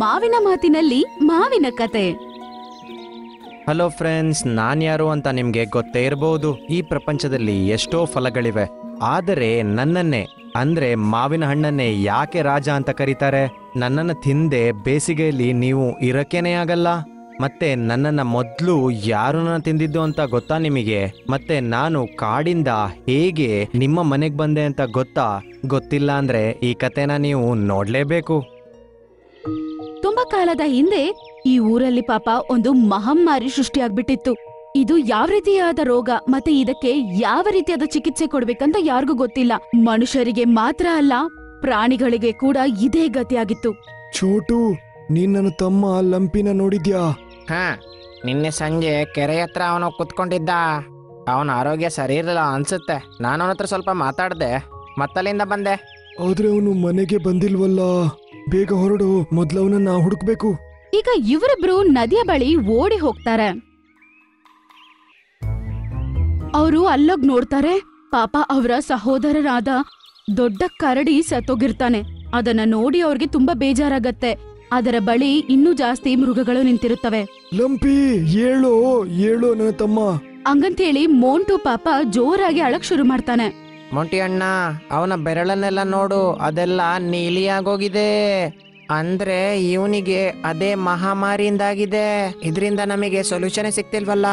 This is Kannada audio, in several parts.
ಮಾವಿನ ಮಾತಿನಲ್ಲಿ ಮಾವಿನ ಕತೆ. ಹಲೋ ಫ್ರೆಂಡ್ಸ್, ನಾನು ಯಾರು ಅಂತ ನಿಮಗೆ ಗೊತ್ತೇ ಇರಬಹುದು. ಈ ಪ್ರಪಂಚದಲ್ಲಿ ಎಷ್ಟೋ ಫಲಗಳಿವೆ, ಆದರೆ ನನ್ನನ್ನೇ ಅಂದ್ರೆ ಮಾವಿನ ಹಣ್ಣನ್ನೇ ಯಾಕೆ ರಾಜ ಅಂತ ಕರೀತಾರೆ? ನನ್ನನ್ನು ತಿಂದೆ ಬೇಸಿಗೆಯಲ್ಲಿ ನೀವು ಇರಕ್ಕೇನೆ ಆಗಲ್ಲ. ಮತ್ತೆ ನನ್ನನ್ನು ಮೊದಲು ಯಾರನ್ನ ತಿಂದಿದ್ದು ಅಂತ ಗೊತ್ತಾ ನಿಮಗೆ? ಮತ್ತೆ ನಾನು ಕಾಡಿಂದ ಹೇಗೆ ನಿಮ್ಮ ಮನೆಗೆ ಬಂದೆ ಅಂತ ಗೊತ್ತಿಲ್ಲ ಅಂದ್ರೆ ಈ ಕತೆನ ನೀವು ನೋಡ್ಲೇಬೇಕು. ತುಂಬಾ ಕಾಲದ ಹಿಂದೆ ಈ ಊರಲ್ಲಿ ಪಾಪ ಒಂದು ಮಹಮ್ಮಾರಿ ಸೃಷ್ಟಿಯಾಗ್ಬಿಟ್ಟಿತ್ತು. ಇದು ಯಾವ ರೀತಿಯಾದ ರೋಗ ಮತ್ತೆ ಇದಕ್ಕೆ ಯಾವ ರೀತಿಯಾದ ಚಿಕಿತ್ಸೆ ಕೊಡ್ಬೇಕಂತ ಯಾರಿಗೂ ಗೊತ್ತಿಲ್ಲ. ಮನುಷ್ಯರಿಗೆ ಮಾತ್ರ ಅಲ್ಲ, ಪ್ರಾಣಿಗಳಿಗೆ ಕೂಡ ಇದೇ ಗತಿಯಾಗಿತ್ತು. ಚೋಟು, ನೀನ್ ನನ್ನ ತಮ್ಮ ಲಂಪಿನ ನೋಡಿದ್ಯಾ? ಹಾ, ನಿನ್ನೆ ಸಂಜೆ ಕೆರೆ ಹತ್ರ ಅವನು ಕುತ್ಕೊಂಡಿದ್ದ. ಅವನ ಆರೋಗ್ಯ ಸರಿ ಇರಲಿಲ್ಲ ಅನ್ಸುತ್ತೆ. ನಾನು ಅವನ ಹತ್ರ ಸ್ವಲ್ಪ ಮಾತಾಡ್ದೆ, ಮತ್ತಲ್ಲಿಂದ ಬಂದೆ. ಆದ್ರೆ ಅವನು ಮನೆಗೆ ಬಂದಿಲ್ವಲ್ಲ. ಬೇಗ ಹೊರಡು, ಮೊದ್ಲವನನ್ನ ಹುಡುಕ್ಬೇಕು. ಈಗ ಇವರಿಬ್ರು ನದಿಯ ಬಳಿ ಓಡಿ ಹೋಗ್ತಾರೆ. ಅವರು ಅಲ್ಲೋಗ್ ನೋಡ್ತಾರೆ, ಪಾಪ ಅವರ ಸಹೋದರರಾದ ದೊಡ್ಡ ಕರಡಿ ಸತ್ತೋಗಿರ್ತಾನೆ. ಅದನ್ನ ನೋಡಿ ಅವ್ರಿಗೆ ತುಂಬಾ ಬೇಜಾರಾಗತ್ತೆ. ಅದರ ಬಳಿ ಇನ್ನೂ ಜಾಸ್ತಿ ಮೃಗಗಳು ನಿಂತಿರುತ್ತವೆ. ಲಂಪಿ, ಏಳೋ ಏಳೋ ನನ್ನ ತಮ್ಮ. ಹಂಗಂತೇಳಿ ಮೋಂಟು ಪಾಪ ಜೋರಾಗಿ ಅಳಕ್ ಶುರು ಮಾಡ್ತಾನೆ. ಮೊಂಟಿ ಅಣ್ಣ, ಅವನ ಬೆರಳನ್ನೆಲ್ಲ ನೋಡು, ಅದೆಲ್ಲ ನೀಲಿಯಾಗೋಗಿದೆ. ಅಂದ್ರೆ ಇವನಿಗೆ ಅದೇ ಮಹಾಮಾರಿಯಿಂದಾಗಿದೆ. ಇದರಿಂದ ನಮಗೆ ಸೊಲ್ಯೂಷನ್ ಸಿಕ್ತಿಲ್ವಲ್ಲ.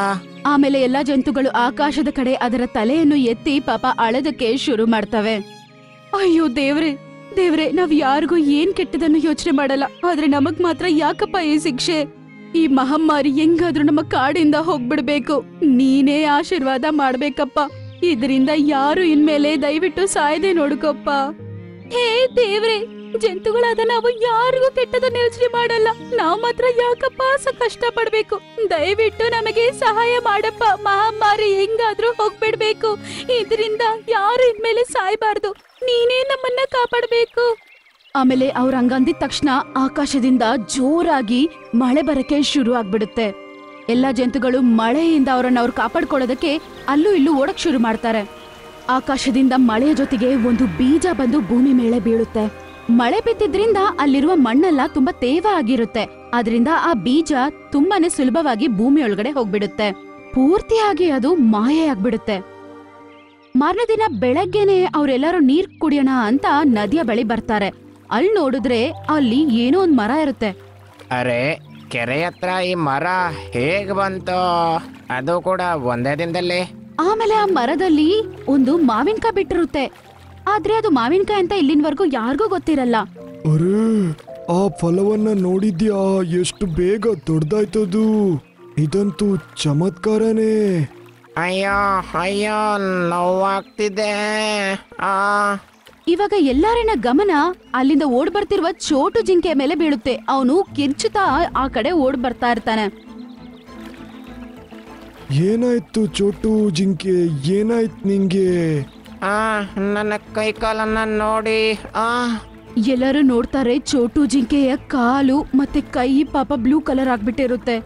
ಆಮೇಲೆ ಎಲ್ಲಾ ಜಂತುಗಳು ಆಕಾಶದ ಕಡೆ ಅದರ ತಲೆಯನ್ನು ಎತ್ತಿ ಪಾಪ ಅಳದಕ್ಕೆ ಶುರು ಮಾಡ್ತವೆ. ಅಯ್ಯೋ ದೇವ್ರೆ, ದೇವ್ರೆ, ನಾವ್ ಯಾರಿಗೂ ಏನ್ ಕೆಟ್ಟದನ್ನು ಯೋಚನೆ ಮಾಡಲ್ಲ, ಆದ್ರೆ ನಮಗ್ ಮಾತ್ರ ಯಾಕಪ್ಪ ಈ ಶಿಕ್ಷೆ? ಈ ಮಹಮ್ಮಾರಿ ಹೆಂಗಾದ್ರೂ ನಮ್ಮ ಕಾಡಿಂದ ಹೋಗ್ಬಿಡ್ಬೇಕು. ನೀನೇ ಆಶೀರ್ವಾದ ಮಾಡ್ಬೇಕಪ್ಪ. ಇದರಿಂದ ಯಾರು ಇನ್ಮೇಲೆ ದಯವಿಟ್ಟು ಸಾಯದೆ ನೋಡ್ಕೊಪ್ಪ. ಹೇ ದೇವ್ರೆ, ಜಂತುಗಳಾದ ನಾವು ಯಾರಿಗೂ ಕೆಟ್ಟದನ್ನ ಯೋಚನೆ ಮಾಡಲ್ಲ, ನಾವ್ ಮಾತ್ರ ಯಾಕಪ್ಪ ಕಷ್ಟ ಪಡ್ಬೇಕು? ದಯವಿಟ್ಟು ನಮಗೆ ಸಹಾಯ ಮಾಡಪ್ಪ. ಮಹಾಮಾರಿ ಹೆಂಗಾದ್ರೂ ಹೋಗ್ಬಿಡ್ಬೇಕು. ಇದರಿಂದ ಯಾರು ಇನ್ಮೇಲೆ ಸಾಯ್ಬಾರ್ದು. ನೀನೇ ನಮ್ಮನ್ನ ಕಾಪಾಡ್ಬೇಕು. ಆಮೇಲೆ ಅವ್ರ ಹಂಗಂದಿದ ತಕ್ಷಣ ಆಕಾಶದಿಂದ ಜೋರಾಗಿ ಮಳೆ ಬರಕ್ಕೆ ಶುರು ಆಗ್ಬಿಡುತ್ತೆ. ಎಲ್ಲಾ ಜಂತುಗಳು ಮಳೆಯಿಂದ ಅವ್ರು ಕಾಪಾಡ್ಕೊಳ್ಳೋದಕ್ಕೆ ಅಲ್ಲೂ ಇಲ್ಲೂ ಓಡಕ್ ಶುರು ಮಾಡ್ತಾರೆ. ಆಕಾಶದಿಂದ ಮಳೆಯ ಜೊತೆಗೆ ಒಂದು ಬೀಜ ಬಂದು ಭೂಮಿ ಮೇಲೆ ಬೀಳುತ್ತೆ. ಮಳೆ ಬಿದ್ದಿದ್ರಿಂದ ಅಲ್ಲಿರುವ ಮಣ್ಣೆಲ್ಲ ತುಂಬಾ ತೇವ ಆಗಿರುತ್ತೆ. ಆದ್ರಿಂದ ಆ ಬೀಜ ತುಂಬಾನೇ ಸುಲಭವಾಗಿ ಭೂಮಿ ಒಳಗಡೆ ಹೋಗ್ಬಿಡುತ್ತೆ. ಪೂರ್ತಿಯಾಗಿ ಅದು ಮಾಯೆ ಆಗ್ಬಿಡುತ್ತೆ. ಮಾರನೇ ದಿನ ಬೆಳಗ್ಗೆನೆ ಅವ್ರೆಲ್ಲರೂ ನೀರ್ ಕುಡಿಯೋಣ ಅಂತ ನದಿಯ ಬಳಿ ಬರ್ತಾರೆ. ಅಲ್ಲಿ ನೋಡಿದ್ರೆ ಅಲ್ಲಿ ಏನೋ ಒಂದ್ ಮರ ಇರುತ್ತೆ. ಅರೆ, ಕೆರೆ ಹತ್ರ ಈ ಮರ ಹೇಗ್ ಬಂತು? ಅದು ಕೂಡ ಒಂದೇ ದಿನದಲ್ಲಿ. ಆಮೇಲೆ ಆ ಮರದಲ್ಲಿ ಒಂದು ಮಾವಿನಕಾಯಿ ಬಿಟ್ಟಿರುತ್ತೆ. ಆದ್ರೆ ಅದು ಮಾವಿನಕಾಯಿ ಅಂತ ಇಲ್ಲಿನವರೆಗೂ ಯಾರಿಗೂ ಗೊತ್ತಿರಲ್ಲ. ಅರೆ, ಆ ಫಲವನ್ನ ನೋಡಿದ್ಯಾ? ಎಷ್ಟು ಬೇಗ ದೊಡ್ಡದಾಯ್ತದು. ಇದಂತೂ ಚಮತ್ಕಾರನೇ. ಅಯ್ಯೋ ಅಯ್ಯೋ, ನೋವಾಗ್ತಿದೆ. ಇವಾಗ ಎಲ್ಲಾರಿನ ಗಮನ ಅಲ್ಲಿಂದ ಓಡ್ ಬರ್ತಿರುವ ಚೋಟು ಜಿಂಕೆ ಮೇಲೆ ಬೀಳುತ್ತೆ. ಅವನು ಕಿರ್ಚುತ್ತಾ ಆ ಕಡೆ ಓಡ್ ಬರ್ತಾ ಇರ್ತಾನೆ. ಏನಾಯ್ತು ಚೋಟು ಜಿಂಕೆ? ಏನಾಯ್ತು ನಿಂಗೆ? ನನ್ನ ಕೈ ಕಾಲನ್ನ ನೋಡಿ. ಎಲ್ಲರೂ ನೋಡ್ತಾರೆ, ಚೋಟು ಜಿಂಕೆಯ ಕಾಲು ಮತ್ತೆ ಕೈ ಪಾಪ ಬ್ಲೂ ಕಲರ್ ಆಗ್ಬಿಟ್ಟಿರುತ್ತೆ.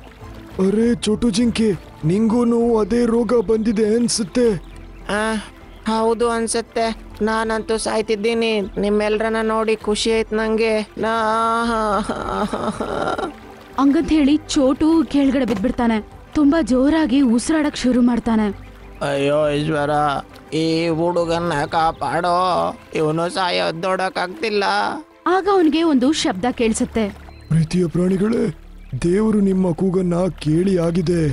ಅರೆ ಚೋಟು ಜಿಂಕೆ, ನಿಂಗೂನು ಅದೇ ರೋಗ ಬಂದಿದೆ ಅನ್ಸುತ್ತೆ. ಹೌದು ಅನ್ಸುತ್ತೆ. ನಾನಂತೂ ಸಾಯ್ತಿದ್ದೀನಿ. ನಿಮ್ಮೆಲ್ರನ್ನ ನೋಡಿ ಖುಷಿ ಆಯ್ತು ನಂಗೆ. ಹಂಗಂತ ಹೇಳಿ ಚೋಟು ಕೆಳಗಡೆ ಬಿದ್ಬಿಡ್ತಾನೆ. ತುಂಬಾ ಜೋರಾಗಿ ಉಸಿರಾಡಕ್ ಶುರು ಮಾಡ್ತಾನೆ. ಅಯ್ಯೋ ಈಶ್ವರ, ಈ ಹುಡುಗನ್ನ ಕಾಪಾಡೋ, ಇವನು ಸಾಯೋದ್ ನೋಡಕ್ಕಾಗ್ತಿಲ್ಲ. ಆಗ ಅವನಿಗೆ ಒಂದು ಶಬ್ದ ಕೇಳಿಸುತ್ತೆ. ಪ್ರೀತಿಯ ಪ್ರಾಣಿಗಳೇ, ದೇವರು ನಿಮ್ಮ ಕೂಗನ್ನ ಕೇಳಿ ಆಗಿದೆ.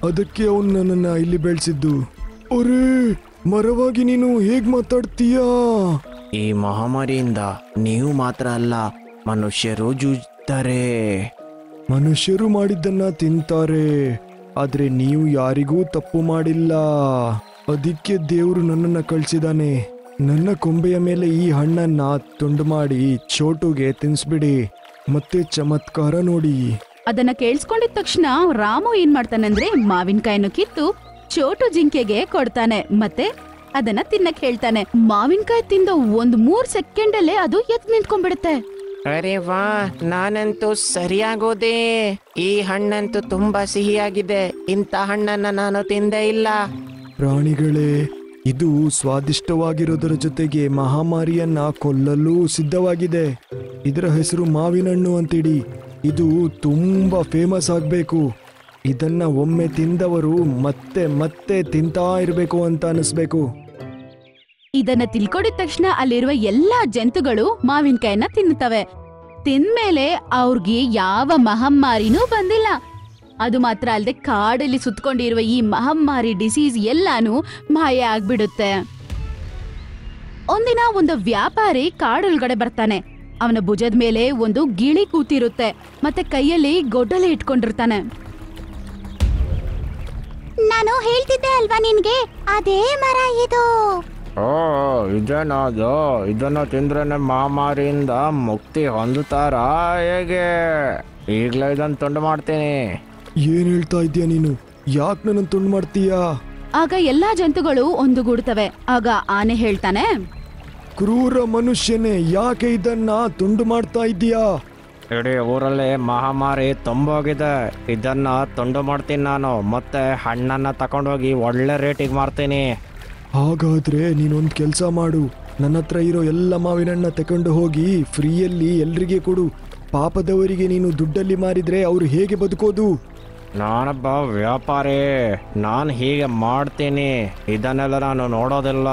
ಅದಕ್ಕೆ ಅವನು ನನ್ನನ್ನ ಇಲ್ಲಿ ಬೆಳೆಸಿದ್ದು. ಅರೆ, ಮರವಾಗಿ ನೀನು ಹೇಗ್ ಮಾತಾಡ್ತೀಯಾ? ಈ ಮಹಾಮಾರಿಯಿಂದ ನೀವು ಮಾತ್ರ ಅಲ್ಲ, ಮನುಷ್ಯರು ಜೂಜ್ತಾರೆ. ಮನುಷ್ಯರು ಮಾಡಿದ್ದನ್ನ ತಿಂತಾರೆ, ಆದ್ರೆ ನೀವು ಯಾರಿಗೂ ತಪ್ಪು ಮಾಡಿಲ್ಲ. ಅದಕ್ಕೆ ದೇವರು ನನ್ನನ್ನ ಕಳ್ಸಿದಾನೆ. ನನ್ನ ಕೊಂಬೆಯ ಮೇಲೆ ಈ ಹಣ್ಣನ್ನ ತುಂಡು ಮಾಡಿ ಚೋಟುಗೆ ತಿನ್ಸ್ಬಿಡಿ, ಮತ್ತೆ ಚಮತ್ಕಾರ ನೋಡಿ. ಅದನ್ನ ಕೇಳಿಸ್ಕೊಂಡಿದ ತಕ್ಷಣ ರಾಮು ಏನ್ ಮಾಡ್ತಾನಂದ್ರೆ ಮಾವಿನಕಾಯಿನ ಕಿತ್ತು ಚೋಟು ಜಿಂಕೆಗೆ ಕೊಡ್ತಾನೆ. ಮತ್ತೆ ಅದನ್ನ ತಿನ್ನಕ್ ಹೇಳ್ತಾನೆ. ಮಾವಿನಕಾಯಿ ತಿಂದ 3 ಸೆಕೆಂಡಲ್ಲೇ ಅದು ಎದ್ದು ನಿಂತ್ಕೊಂಡ್ಬಿಡುತ್ತೆ. ಅರೆ ವಾ, ನಾನಂತೂ ಸರಿಯಾಗೋದೆ. ಈ ಹಣ್ಣಂತೂ ತುಂಬಾ ಸಿಹಿಯಾಗಿದೆ. ಇಂಥ ಹಣ್ಣನ್ನ ನಾನು ತಿಂದೇ ಇಲ್ಲ. ಪ್ರಾಣಿಗಳೇ, ಇದು ಸ್ವಾದಿಷ್ಟವಾಗಿರೋದರ ಜೊತೆಗೆ ಮಹಾಮಾರಿಯನ್ನ ಕೊಲ್ಲಲು ಸಿದ್ಧವಾಗಿದೆ. ಇದರ ಹೆಸರು ಮಾವಿನಹಣ್ಣು ಅಂತಿಡಿ. ಇದು ತುಂಬಾ ಫೇಮಸ್ ಆಗ್ಬೇಕು. ಇದನ್ನ ಒಮ್ಮೆ ತಿಂದವರು ಮತ್ತೆ ಮತ್ತೆ ತಿಂತಾ ಇರ್ಬೇಕು ಅಂತ ಅನಿಸ್ಬೇಕು. ಇದನ್ನ ತಿಳ್ಕೊಂಡಿದ ತಕ್ಷಣ ಅಲ್ಲಿರುವ ಎಲ್ಲಾ ಜಂತುಗಳು ಮಾವಿನಕಾಯನ್ನ ತಿನ್ನುತ್ತವೆ. ತಿಂದ್ಮೇಲೆ ಅವ್ರಿಗೆ ಯಾವ ಮಹಮ್ಮಾರಿನೂ ಬಂದಿಲ್ಲ. ಅದು ಮಾತ್ರ ಅಲ್ಲದೆ ಕಾಡಲ್ಲಿ ಸುತ್ತಕೊಂಡಿರುವ ಈ ಮಹಮ್ಮಾರಿ ಡಿಸೀಸ್ ಎಲ್ಲಾನು ಮಾಯ ಆಗ್ಬಿಡುತ್ತೆ. ಒಂದಿನ ಒಂದು ವ್ಯಾಪಾರಿ ಕಾಡೊಳಗಡೆ ಬರ್ತಾನೆ. ಅವನ ಭುಜದ ಮೇಲೆ ಒಂದು ಗಿಳಿ ಕೂತಿರುತ್ತೆ, ಮತ್ತೆ ಕೈಯಲ್ಲಿ ಗೊಡ್ಡಲೆ ಇಟ್ಕೊಂಡಿರ್ತಾನೆ. ನಾನು ಹೇಳ್ತಿದ್ದೆ ಅಲ್ವಾ ನಿನ್ಗೆ, ಅದೇ ಮರ ಇದು. ಓ, ಇದೇನದು? ಇದನ್ನ ತಿಂದ್ರೇನೆ ಮಹಾಮಾರಿಯಿಂದ ಮುಕ್ತಿ ಹೊಂದುತ್ತಾರಾ ಹೇಗೆ? ಈಗಲೇ ಇದನ್ನ ತುಂಡು ಮಾಡ್ತೀನಿ. ಏನ್ ಹೇಳ್ತಾ ಇದ್ಯಾ ನೀನು? ಯಾಕೆ ನನ್ನ ತುಂಡು ಮಾಡ್ತೀಯಾ? ಆಗ ಎಲ್ಲಾ ಜಂತುಗಳು ಒಂದುಗೂಡ್ತವೆ. ಆಗ ಆನೆ ಹೇಳ್ತಾನೆ, ಕ್ರೂರ ಮನುಷ್ಯನೇ, ಯಾಕೆ ಇದನ್ನ ತುಂಡು ಮಾಡ್ತಾ ಇದ್ದೀಯಾ? ಇಡೀ ಊರಲ್ಲಿ ಮಹಾಮಾರಿ ತುಂಬೋಗಿದೆ. ಇದನ್ನ ತುಂಡು ಮಾಡ್ತೀನಿ ನಾನು. ಮತ್ತೆ ಹಣ್ಣನ್ನ ತಕೊಂಡೋಗಿ ಒಳ್ಳೆ ರೇಟಿಗೆ ಮಾರ್ತೀನಿ. ಹಾಗಾದ್ರೆ ನೀನೊಂದ್ ಕೆಲ್ಸ ಮಾಡು, ನನ್ನ ಹತ್ರ ಇರೋ ಎಲ್ಲ ಮಾವಿನ ಹಣ್ಣ ತಕೊಂಡು ಹೋಗಿ ಫ್ರೀಯಲ್ಲಿ ಎಲ್ರಿಗೆ ಕೊಡು. ಪಾಪದವರಿಗೆ ನೀನು ದುಡ್ಡಲ್ಲಿ ಮಾರಿದ್ರೆ ಅವ್ರು ಹೇಗೆ ಬದುಕೋದು? ನಾನೊಬ್ಬ ವ್ಯಾಪಾರಿ, ನಾನು ಹೀಗೆ ಮಾಡ್ತೀನಿ. ಇದನ್ನೆಲ್ಲ ನಾನು ನೋಡೋದಿಲ್ಲ.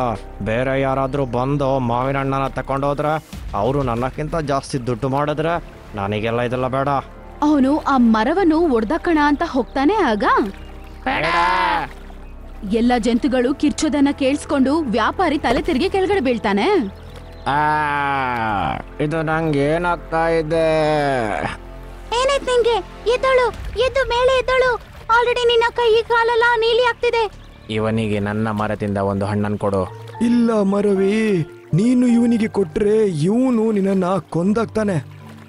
ಬೇರೆ ಯಾರಾದರೂ ಬಂದು ಮಾವಿನ ಹಣ್ಣನ್ನ ತಕೊಂಡೋದ್ರೆ ಅವರು ನನ್ನಕ್ಕಿಂತ ಜಾಸ್ತಿ ದುಡ್ಡು ಮಾಡಿದ್ರೆ ನನಗೆಲ್ಲ ಇದೆಲ್ಲ ಬೇಡ. ಅವನು ಆ ಮರವನ್ನು ಒಡ್ದಕಣ ಅಂತ ಹೋಗ್ತಾನೆ. ಆಗ ಎಲ್ಲ ಜಂತುಗಳು ಕಿರ್ಚೋದನ್ನ ಕೇಳಿಸ್ಕೊಂಡು ವ್ಯಾಪಾರಿ ತಲೆ ತಿರುಗಿ ಕೆಳಗಡೆ ಬೀಳ್ತಾನೆ. ಇದು ನಂಗೆ ಏನಾಗ್ತಾ ಇದೆ? ಏನಾಯ್ತು ನಿಂಗೆ? ಎದ್ದಳು, ಎದ್ದು ಮೇಲೆ ಎದ್ದಳು. ಆಲ್ರೆಡಿ ನಿನ್ನ ಕೈ ಕಾಲೆಲ್ಲ ನೀಲಿ ಆಗ್ತಿದೆ. ಇವನಿಗೆ ನನ್ನ ಮರದಿಂದ ಒಂದು ಹಣ್ಣನ್ನು ಕೊಡು. ಇಲ್ಲ ಮರವೇ, ನೀನು ಇವನಿಗೆ ಕೊಟ್ರೆ ಇವನು ನಿನ್ನನ್ನ ಕೊಂದಾಗ್ತಾನೆ.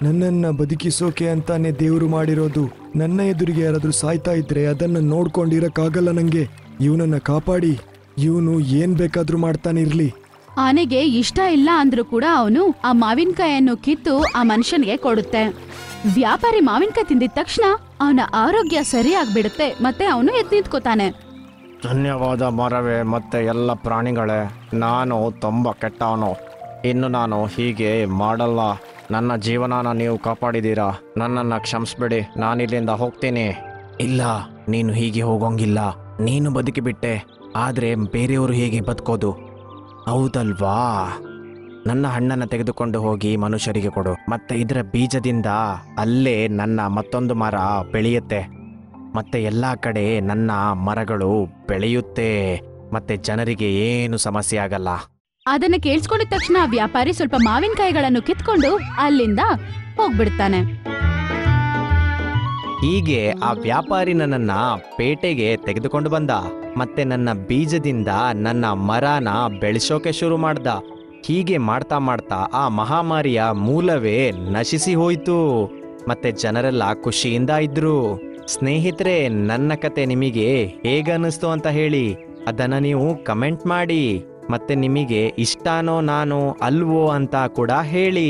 ನನ್ನನ್ನ ಬದುಕಿಸೋಕೆ ಅಂತಾನೆ ದೇವ್ರು ಮಾಡಿರೋದು. ನನ್ನ ಎದುರಿಗೆ ಯಾರಾದ್ರೂ ಸಾಯ್ತಾ ಇದ್ರೆ ಅದನ್ನ ನೋಡ್ಕೊಂಡಿರಕ್ಕಾಗಲ್ಲ ನಂಗೆ. ಇವನನ್ನ ಕಾಪಾಡಿ. ಇವನು ಏನ್ ಬೇಕಾದ್ರೂ ಮಾಡ್ತಾನೆ ಇರ್ಲಿ. ಆನೆಗೆ ಇಷ್ಟ ಇಲ್ಲ ಅಂದ್ರೂ ಕೂಡ ಅವನು ಆ ಮಾವಿನಕಾಯನ್ನು ಕಿತ್ತು ಆ ಮನುಷ್ಯನಿಗೆ ಕೊಡುತ್ತೆ. ವ್ಯಾಪಾರಿ ಮಾವಿನಕಾಯಿ ತಿಂದಿದ ತಕ್ಷಣ ಅವನ ಆರೋಗ್ಯ ಸರಿ ಆಗ್ಬಿಡುತ್ತೆ. ಮತ್ತೆ ಅವನು ಎದ್ದು ನಿಂತ್ಕೋತಾನೆ. ಧನ್ಯವಾದ ಮರವೇ ಮತ್ತೆ ಎಲ್ಲ ಪ್ರಾಣಿಗಳೇ. ನಾನು ತುಂಬ ಕೆಟ್ಟವನು. ಇನ್ನು ನಾನು ಹೀಗೆ ಮಾಡಲ್ಲ. ನನ್ನ ಜೀವನನ ನೀವು ಕಾಪಾಡಿದ್ದೀರಾ. ನನ್ನನ್ನು ಕ್ಷಮಿಸ್ಬಿಡಿ. ನಾನಿಲ್ಲಿಂದ ಹೋಗ್ತೀನಿ. ಇಲ್ಲ, ನೀನು ಹೀಗೆ ಹೋಗೋಂಗಿಲ್ಲ. ನೀನು ಬದುಕಿಬಿಟ್ಟೆ, ಆದರೆ ಬೇರೆಯವರು ಹೇಗೆ ಬದುಕೋದು? ಹೌದಲ್ವಾ? ನನ್ನ ಹಣ್ಣನ್ನು ತೆಗೆದುಕೊಂಡು ಹೋಗಿ ಮನುಷ್ಯರಿಗೆ ಕೊಡು. ಮತ್ತೆ ಇದರ ಬೀಜದಿಂದ ಅಲ್ಲೇ ನನ್ನ ಮತ್ತೊಂದು ಮರ ಬೆಳೆಯುತ್ತೆ. ಮತ್ತೆ ಎಲ್ಲ ಕಡೆ ನನ್ನ ಮರಗಳು ಬೆಳೆಯುತ್ತೆ. ಮತ್ತೆ ಜನರಿಗೆ ಏನು ಸಮಸ್ಯೆ ಆಗಲ್ಲ. ಅದನ್ನ ಕೇಳಿಸ್ಕೊಂಡಿದ ತಕ್ಷಣ ವ್ಯಾಪಾರಿ ಸ್ವಲ್ಪ ಮಾವಿನಕಾಯಿಗಳನ್ನು ಕಿತ್ಕೊಂಡು ಅಲ್ಲಿಂದ ಹೋಗ್ಬಿಡ್ತಾನೆ. ಹೀಗೆ ಆ ವ್ಯಾಪಾರಿ ನನ್ನನ್ನ ಪೇಟೆಗೆ ತೆಗೆದುಕೊಂಡು ಬಂದ. ಮತ್ತೆ ನನ್ನ ಬೀಜದಿಂದ ನನ್ನ ಮರನ ಬೆಳೆಸೋಕೆ ಶುರು ಮಾಡ್ದ. ಹೀಗೆ ಮಾಡ್ತಾ ಮಾಡ್ತಾ ಆ ಮಹಾಮಾರಿಯ ಮೂಲವೇ ನಶಿಸಿ ಹೋಯ್ತು. ಮತ್ತೆ ಜನರೆಲ್ಲ ಖುಷಿಯಿಂದ ಇದ್ರು. ಸ್ನೇಹಿತರೆ, ನನ್ನ ಕತೆ ನಿಮಗೆ ಹೇಗನ್ನಿಸ್ತು ಅಂತ ಹೇಳಿ ಅದನ್ನ ನೀವು ಕಮೆಂಟ್ ಮಾಡಿ. ಮತ್ತೆ ನಿಮಗೆ ಇಷ್ಟನೋ ನಾನೋ ಅಲ್ವೋ ಅಂತ ಕೂಡ ಹೇಳಿ.